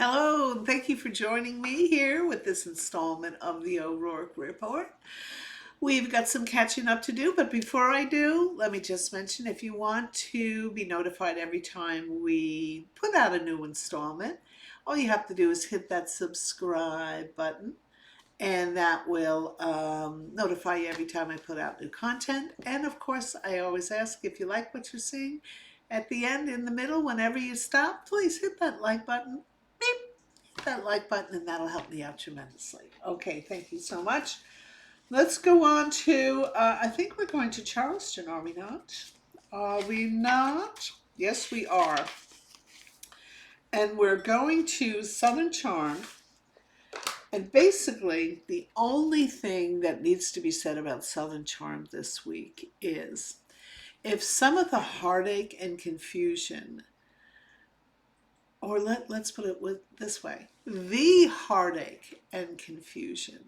Hello, and thank you for joining me here with this installment of the ORourke Report. We've got some catching up to do, but before I do, let me just mention if you want to be notified every time we put out a new installment, all you have to do is hit that subscribe button, and that will notify you every time I put out new content. And of course, I always ask if you like what you're seeing, at the end, in the middle, whenever you stop, please hit that like button. Beep, that like button, and that'll help me out tremendously. Okay, thank you so much. Let's go on to, I think we're going to Charleston, are we not? Are we not? Yes, we are. And we're going to Southern Charm. And basically, the only thing that needs to be said about Southern Charm this week is if some of the heartache and confusion, or let's put it this way, the heartache and confusion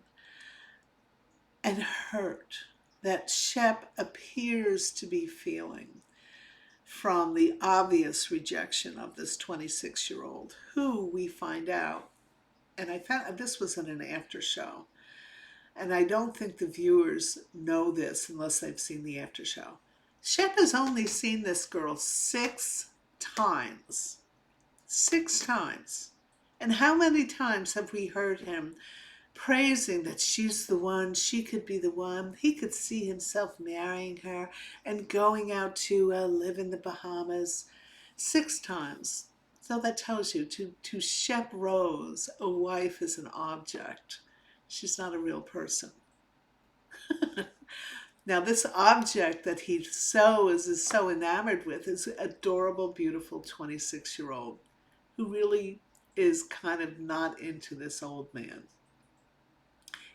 and hurt that Shep appears to be feeling from the obvious rejection of this 26-year-old, who we find out, and I found this was in an after show, and I don't think the viewers know this unless they've seen the after show. Shep has only seen this girl 6 times. 6 times. And how many times have we heard him praising that she's the one, she could be the one. He could see himself marrying her and going out to live in the Bahamas. 6 times. So that tells you, to Shep Rose, a wife is an object. She's not a real person. Now, this object that he is so enamored with is an adorable, beautiful 26-year-old who really is kind of not into this old man.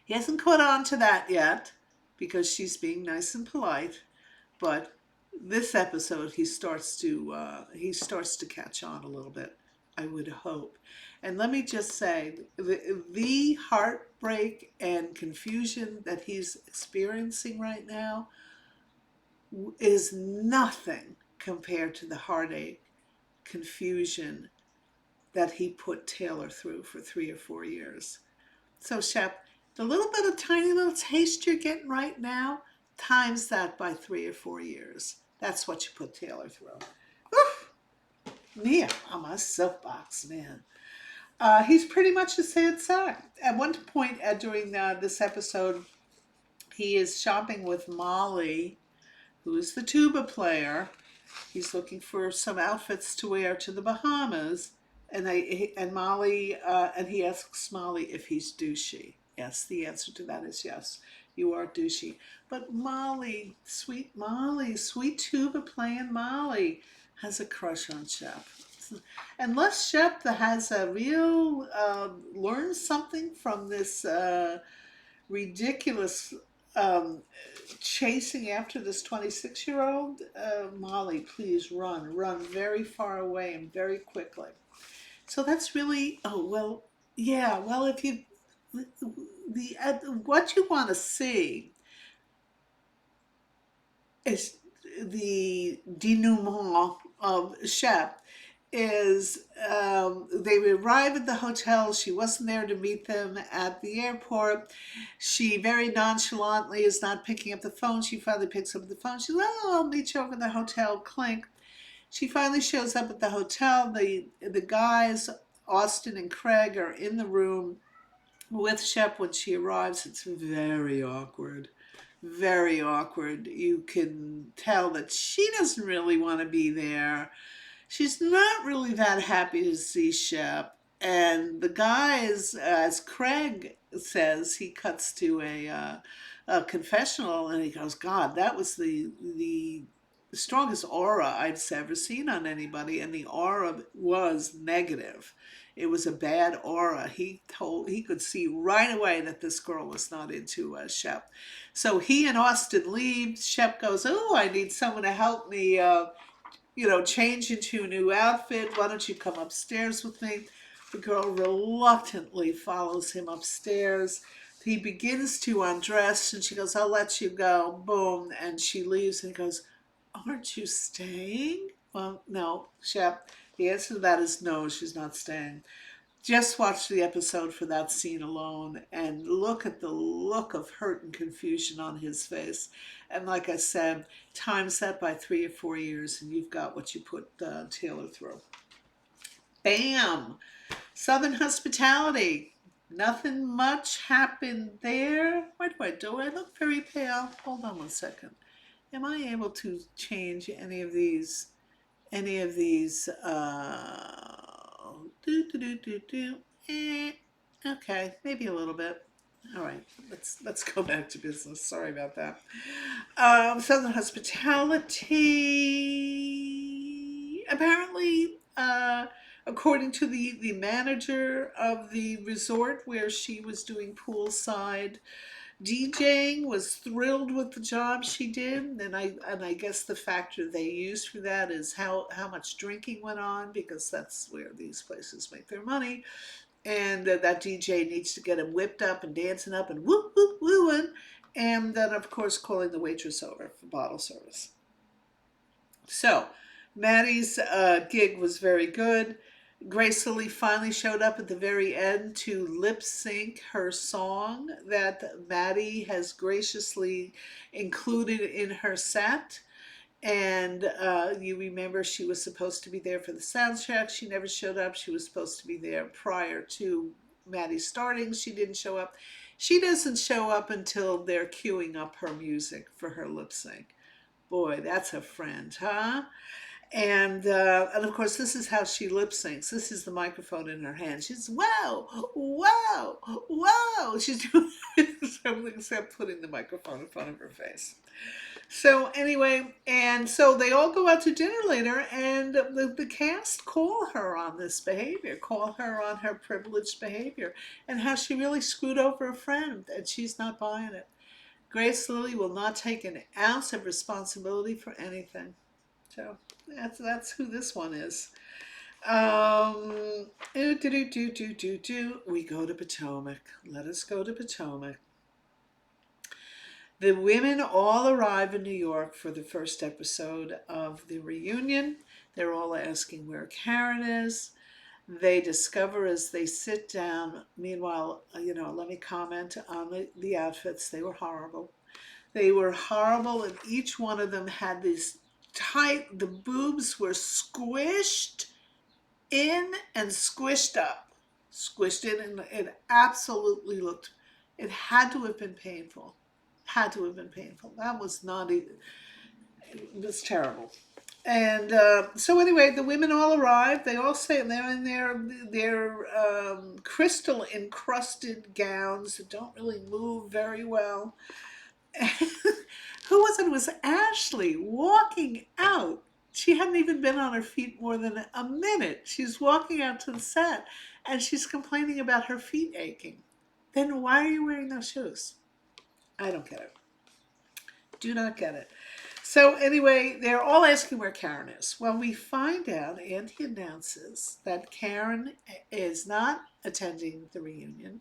He hasn't caught on to that yet because she's being nice and polite, but this episode he starts to catch on a little bit, I would hope. And let me just say, the heartbreak and confusion that he's experiencing right now is nothing compared to the heartache, confusion that he put Taylor through for 3 or 4 years. So Shep, the little bit of tiny little taste you're getting right now, times that by 3 or 4 years. That's what you put Taylor through. Oof. Me, I'm a soapbox, man. He's pretty much a sad sack. At one point during this episode, he is shopping with Molly, who is the tuba player. He's looking for some outfits to wear to the Bahamas, and Molly and he asks Molly if he's douchey. Yes, the answer to that is yes. You are douchey. But Molly, sweet tuba playing Molly, has a crush on Shep. Unless Shep has a real learned something from this ridiculous chasing after this 26-year-old, Molly, please run very far away and very quickly. So that's really, oh, well, yeah, well, if you, what you want to see is the denouement of Shep is they arrive at the hotel. She wasn't there to meet them at the airport. She very nonchalantly is not picking up the phone. She finally picks up the phone. She's like, oh, I'll meet you over at the hotel. Clink. She finally shows up at the hotel. The guys, Austin and Craig, are in the room with Shep when she arrives. It's very awkward. Very awkward. You can tell that she doesn't really want to be there. She's not really that happy to see Shep. And the guys, as Craig says, he cuts to a confessional and he goes, God, that was the strongest aura I've ever seen on anybody. And the aura was negative. It was a bad aura. He could see right away that this girl was not into Shep. So he and Austin leave. Shep goes, oh, I need someone to help me change into a new outfit. Why don't you come upstairs with me? The girl reluctantly follows him upstairs. He begins to undress and she goes, I'll let you go. Boom. And she leaves and he goes, aren't you staying? Well, no, Shep. The answer to that is no, she's not staying. Just watch the episode for that scene alone and look at the look of hurt and confusion on his face. And like I said, times that by 3 or 4 years, and you've got what you put Taylor through. Bam! Southern hospitality. Nothing much happened there. What do I do? I look very pale. Hold on one second. Am I able to change any of these? Any of these? Do do do do do. Okay, maybe a little bit. All right, let's go back to business. Sorry about that. Southern hospitality. Apparently, according to the manager of the resort where she was doing poolside DJing, was thrilled with the job she did, and I guess the factor they used for that is how much drinking went on, because that's where these places make their money, and that DJ needs to get him whipped up and dancing up and whoop whoop wooing, and then of course calling the waitress over for bottle service. So Maddie's gig was very good. Grace Lilly finally showed up at the very end to lip sync her song that Maddie has graciously included in her set. And you remember she was supposed to be there for the sound check. She never showed up. She was supposed to be there prior to Maddie starting. She didn't show up. She doesn't show up until they're queuing up her music for her lip sync. Boy, that's a friend, huh? And of course, this is how she lip syncs. This is the microphone in her hand. She's wow, wow, wow. She's doing something except putting the microphone in front of her face. So anyway, and so they all go out to dinner later, and the cast call her on this behavior, call her on her privileged behavior, and how she really screwed over a friend, and she's not buying it. Grace Lilly will not take an ounce of responsibility for anything. So that's who this one is. We go to Potomac. Let us go to Potomac. The women all arrive in New York for the first episode of the reunion. They're all asking where Karen is. They discover as they sit down. Meanwhile, let me comment on the outfits. They were horrible. They were horrible, and each one of them had these tight, the boobs were squished in and squished up. Squished in, and it absolutely looked, it had to have been painful. Had to have been painful. That was not even, it was terrible. And so anyway, the women all arrive. They all say they're in their crystal encrusted gowns that don't really move very well. Who was it? It was Ashley walking out. She hadn't even been on her feet more than a minute. She's walking out to the set and she's complaining about her feet aching. Then why are you wearing those shoes? I don't get it. Do not get it. So anyway, they're all asking where Karen is. Well, we find out, and he announces that Karen is not attending the reunion,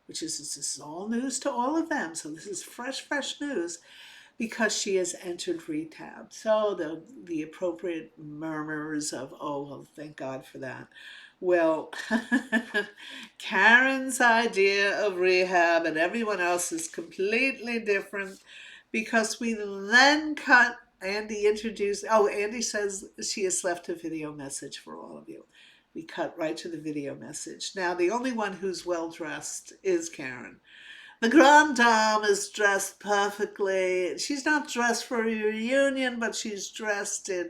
which is, this is all news to all of them. So this is fresh news, because she has entered rehab. So the appropriate murmurs of, oh, well, thank God for that. Well, Karen's idea of rehab and everyone else is completely different, because we then cut, Andy introduced, oh, Andy says she has left a video message for all of you. We cut right to the video message. Now, the only one who's well dressed is Karen. The Grande Dame is dressed perfectly. She's not dressed for a reunion, but she's dressed in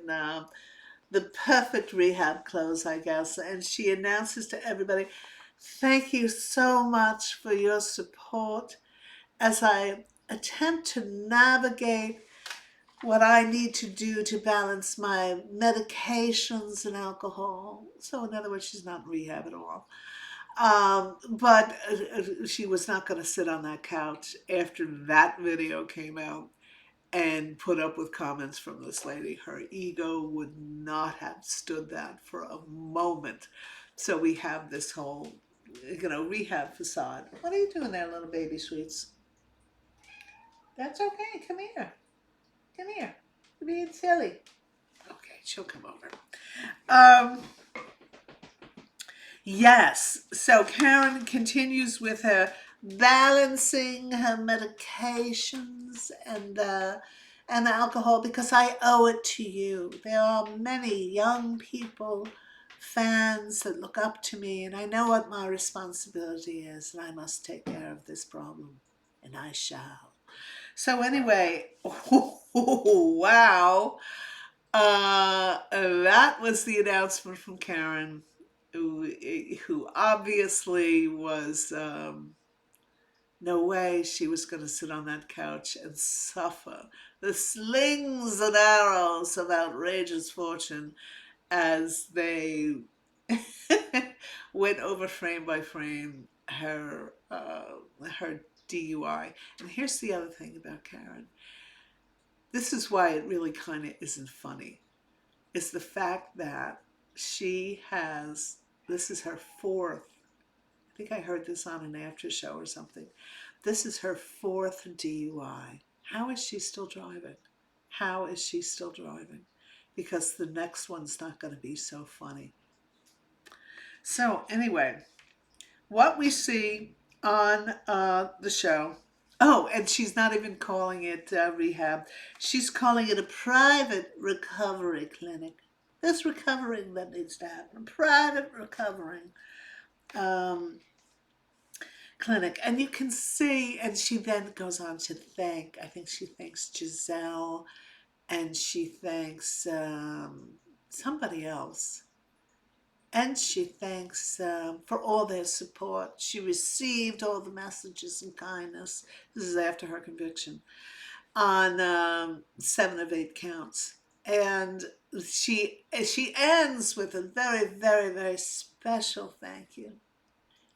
the perfect rehab clothes, I guess. And she announces to everybody, thank you so much for your support as I attempt to navigate what I need to do to balance my medications and alcohol. So in other words, she's not in rehab at all. But she was not going to sit on that couch after that video came out and put up with comments from this lady. Her ego would not have stood that for a moment. So we have this whole, rehab facade. What are you doing there, little baby sweets? That's okay. Come here. Come here. You're being silly. Okay, she'll come over. Yes. So Karen continues with her balancing her medications and the alcohol because I owe it to you. There are many young people, fans that look up to me, and I know what my responsibility is, and I must take care of this problem, and I shall. So anyway, wow. That was the announcement from Karen, who obviously was no way she was going to sit on that couch and suffer the slings and arrows of outrageous fortune as they went over frame by frame her DUI. And here's the other thing about Karen. This is why it really kind of isn't funny. Is the fact that she has, this is her fourth, I think I heard this on an after show or something. This is her fourth DUI. How is she still driving? How is she still driving? Because the next one's not going to be so funny. So, anyway, what we see on the show. Oh, and she's not even calling it rehab. She's calling it a private recovery clinic. There's recovering that needs to happen. Private recovering clinic. And you can see, and she then goes on to thank, I think she thanks Giselle and she thanks somebody else. And she thanks for all their support. She received all the messages and kindness. This is after her conviction on 7 of 8 counts. And she ends with a very, very, very special thank you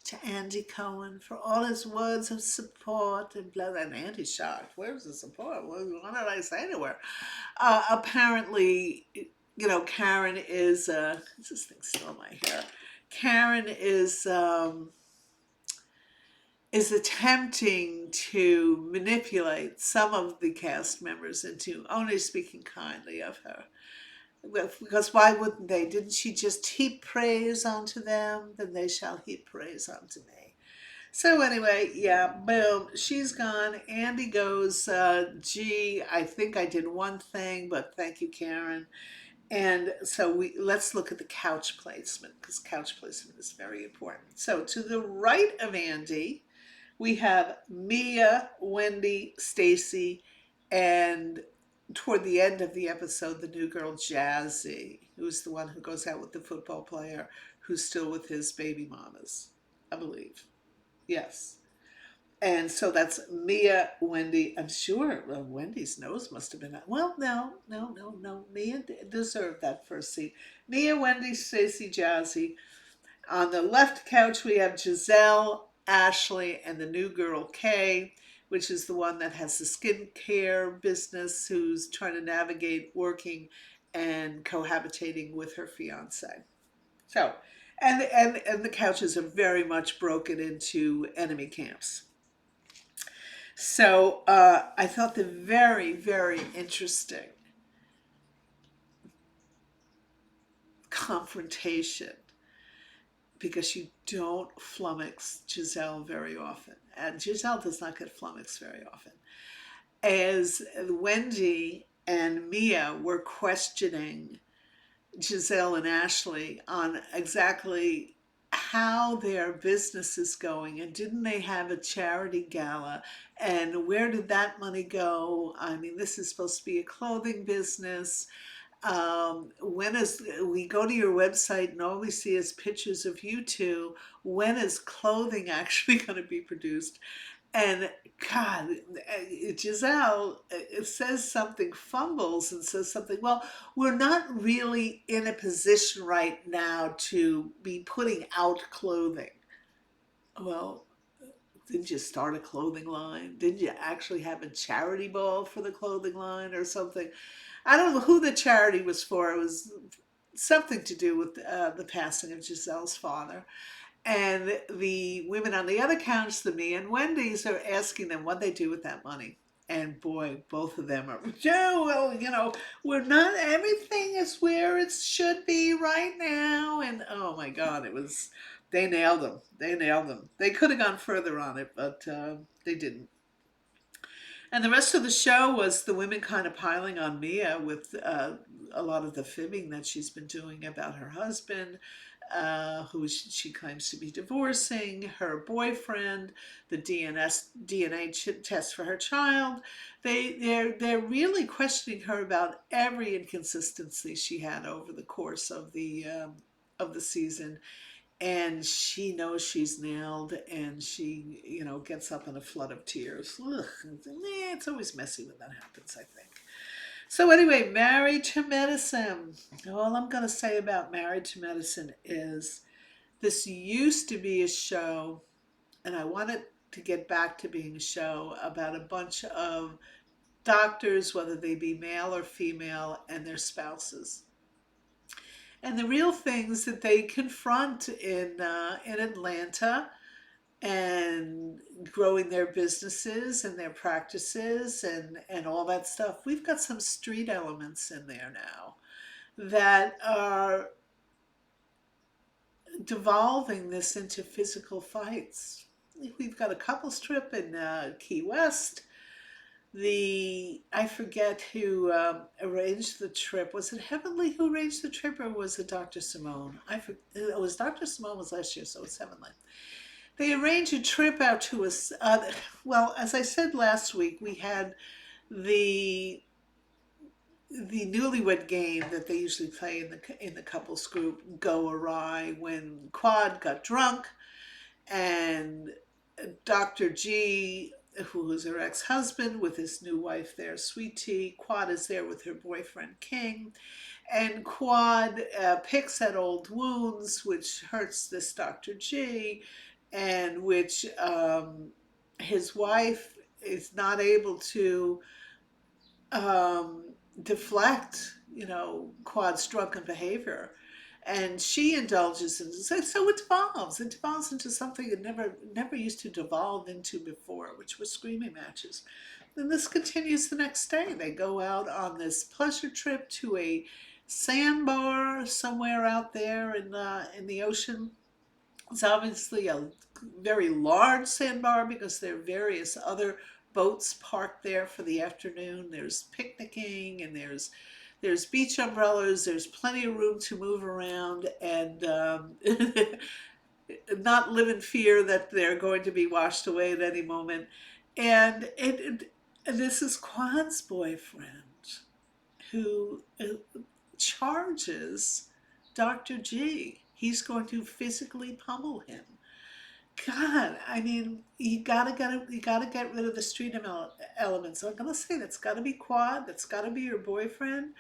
to Andy Cohen for all his words of support and blah. And Andy's shocked. Where's the support? What did I say to her? Apparently, Karen is, this thing still in my hair. Karen is attempting to manipulate some of the cast members into only speaking kindly of her. Because why wouldn't they? Didn't she just heap praise onto them? Then they shall heap praise onto me. So anyway, yeah, boom, she's gone. Andy goes, gee, I think I did one thing, but thank you, Karen. And so let's look at the couch placement because couch placement is very important. So to the right of Andy, we have Mia, Wendy, Stacy, and toward the end of the episode, the new girl Jazzy, who's the one who goes out with the football player who's still with his baby mamas, I believe. Yes. And so that's Mia, Wendy. I'm sure Wendy's nose must have been. Well, no. Mia deserved that first seat. Mia, Wendy, Stacy, Jazzy. On the left couch, we have Giselle, Ashley, and the new girl, Kay, which is the one that has the skincare business, who's trying to navigate working and cohabitating with her fiance. So, and the couches are very much broken into enemy camps. So I thought the very, very interesting confrontation because you don't flummox Giselle very often. And Giselle does not get flummoxed very often. As Wendy and Mia were questioning Giselle and Ashley on exactly how their business is going and didn't they have a charity gala and where did that money go? I mean, this is supposed to be a clothing business. When is we go to your website and all we see is pictures of you two? When is clothing actually going to be produced? And God, Giselle, it says something, fumbles and says something. Well, we're not really in a position right now to be putting out clothing. Well, didn't you start a clothing line? Didn't you actually have a charity ball for the clothing line or something? I don't know who the charity was for. It was something to do with the passing of Giselle's father. And the women on the other couch, the me and Wendy's, are asking them what they do with that money. And boy, both of them are, yeah, well, we're not, everything is where it should be right now. And oh my God, it was They nailed them. They nailed them. They could have gone further on it, but they didn't. And the rest of the show was the women kind of piling on Mia with a lot of the fibbing that she's been doing about her husband, who she claims to be divorcing, her boyfriend, the DNA test for her child. They're really questioning her about every inconsistency she had over the course of the season, and she knows she's nailed, and she, gets up in a flood of tears. Ugh, it's always messy when that happens, I think. So anyway, Married to Medicine. All I'm going to say about Married to Medicine is this used to be a show, and I want it to get back to being a show about a bunch of doctors, whether they be male or female, and their spouses, and the real things that they confront in Atlanta, and growing their businesses and their practices, and all that stuff. We've got some street elements in there now that are devolving this into physical fights. We've got a couples trip in Key West. I forget who arranged the trip. Was it Heavenly who arranged the trip, or was it Dr. Simone? It was Dr. Simone was last year, so it's Heavenly. They arranged a trip out to us. Well, as I said last week, we had the newlywed game that they usually play in the couples group go awry when Quad got drunk, and Dr. G, who was her ex-husband, with his new wife there, Sweet Tea. Quad is there with her boyfriend King, and Quad picks at old wounds, which hurts this Dr. G, and which his wife is not able to deflect, Quad's drunken behavior. And she indulges in, so it devolves. It devolves into something it never used to devolve into before, which was screaming matches. Then this continues the next day. They go out on this pleasure trip to a sandbar somewhere out there in the ocean. It's obviously a very large sandbar because there are various other boats parked there for the afternoon. There's picnicking, and there's beach umbrellas. There's plenty of room to move around, and not live in fear that they're going to be washed away at any moment. And this is Quad's boyfriend who charges Dr. G. He's going to physically pummel him. God, I mean, you gotta get rid of the street elements. So I'm gonna say that's gotta be Quad. That's gotta be your boyfriend.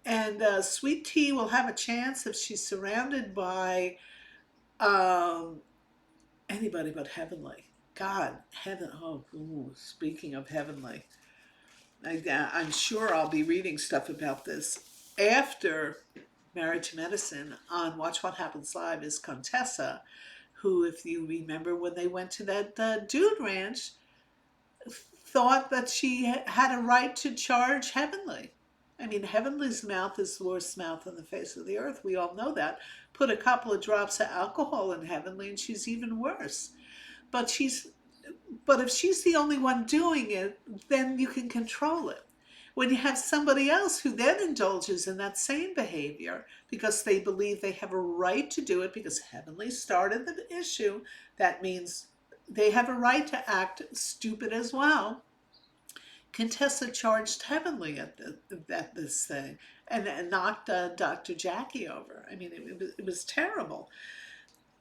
And Sweet Tea will have a chance if she's surrounded by um, anybody but Heavenly. God, Heaven. Oh, ooh, speaking of Heavenly, I'm sure I'll be reading stuff about this after Married to Medicine. On Watch What Happens Live is Contessa, who, if you remember when they went to that dude ranch, thought that she had a right to charge Heavenly. I mean, Heavenly's mouth is the worst mouth on the face of the earth. We all know that. Put a couple of drops of alcohol in Heavenly, and she's even worse. But if she's the only one doing it, then you can control it. When you have somebody else who then indulges in that same behavior because they believe they have a right to do it because Heavenly started the issue, that means they have a right to act stupid as well. Contessa charged Heavenly at this thing, and knocked Dr. Jackie over. I mean, it was terrible.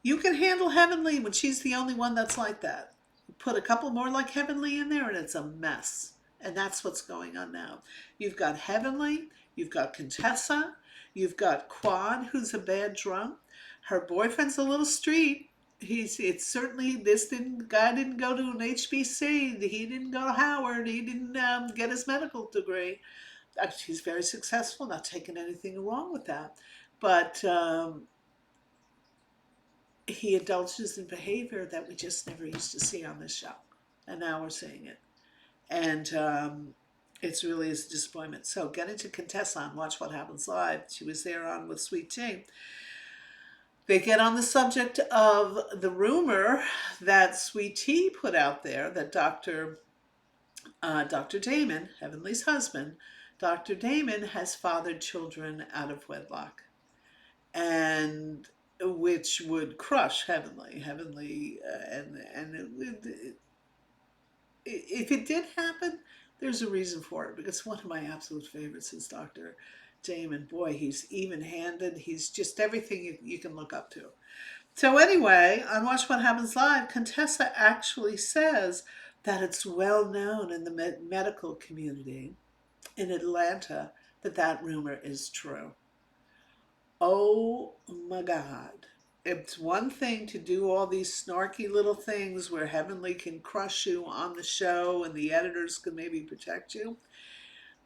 You can handle Heavenly when she's the only one that's like that. Put a couple more like Heavenly in there, and it's a mess. And that's what's going on now. You've got Heavenly, you've got Contessa, you've got Quad, who's a bad drunk. Her boyfriend's a little street. It's certainly, guy didn't go to an HBC. He didn't go to Howard. He didn't get his medical degree. He's very successful, not taking anything wrong with that. But he indulges in behavior that we just never used to see on this show. And now we're seeing it. And it's really a disappointment. So getting to Contessa on Watch What Happens Live. She was there on with Sweet Tea. They get on the subject of the rumor that Sweet Tea put out there that Dr. Damon, Heavenly's husband, Dr. Damon has fathered children out of wedlock, and which would crush Heavenly. And if it did happen, there's a reason for it, because one of my absolute favorites is Dr. Damon. Boy, he's even-handed. He's just everything you can look up to. So anyway, on Watch What Happens Live, Contessa actually says that it's well known in the medical community in Atlanta that that rumor is true. Oh my God. It's one thing to do all these snarky little things where Heavenly can crush you on the show and the editors can maybe protect you.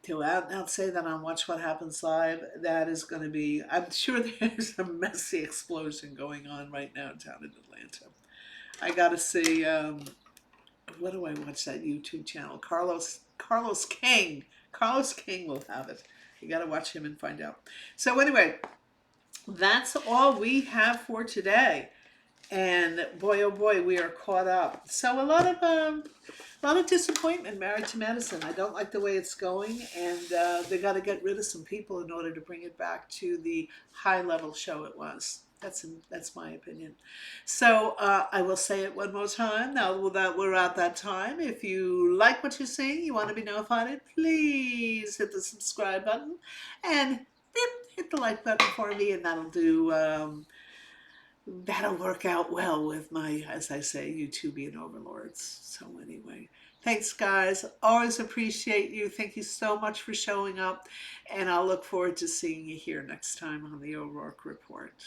To out and out say that on Watch What Happens Live, that is going to be, I'm sure there's a messy explosion going on right now down in Atlanta. I got to see, what do I watch that YouTube channel? Carlos King. Carlos King will have it. You got to watch him and find out. So anyway, that's all we have for today. And boy, oh boy, we are caught up. So a lot of disappointment. Married to Medicine. I don't like the way it's going, and they got to get rid of some people in order to bring it back to the high level show it was. That's my opinion. So I will say it one more time. Now that we're at that time, if you like what you're seeing, you want to be notified, please hit the subscribe button and hit the like button for me, and that'll work out well with my, as I say, YouTubian overlords. So anyway, thanks guys. Always appreciate you. Thank you so much for showing up. And I'll look forward to seeing you here next time on the ORourke Report.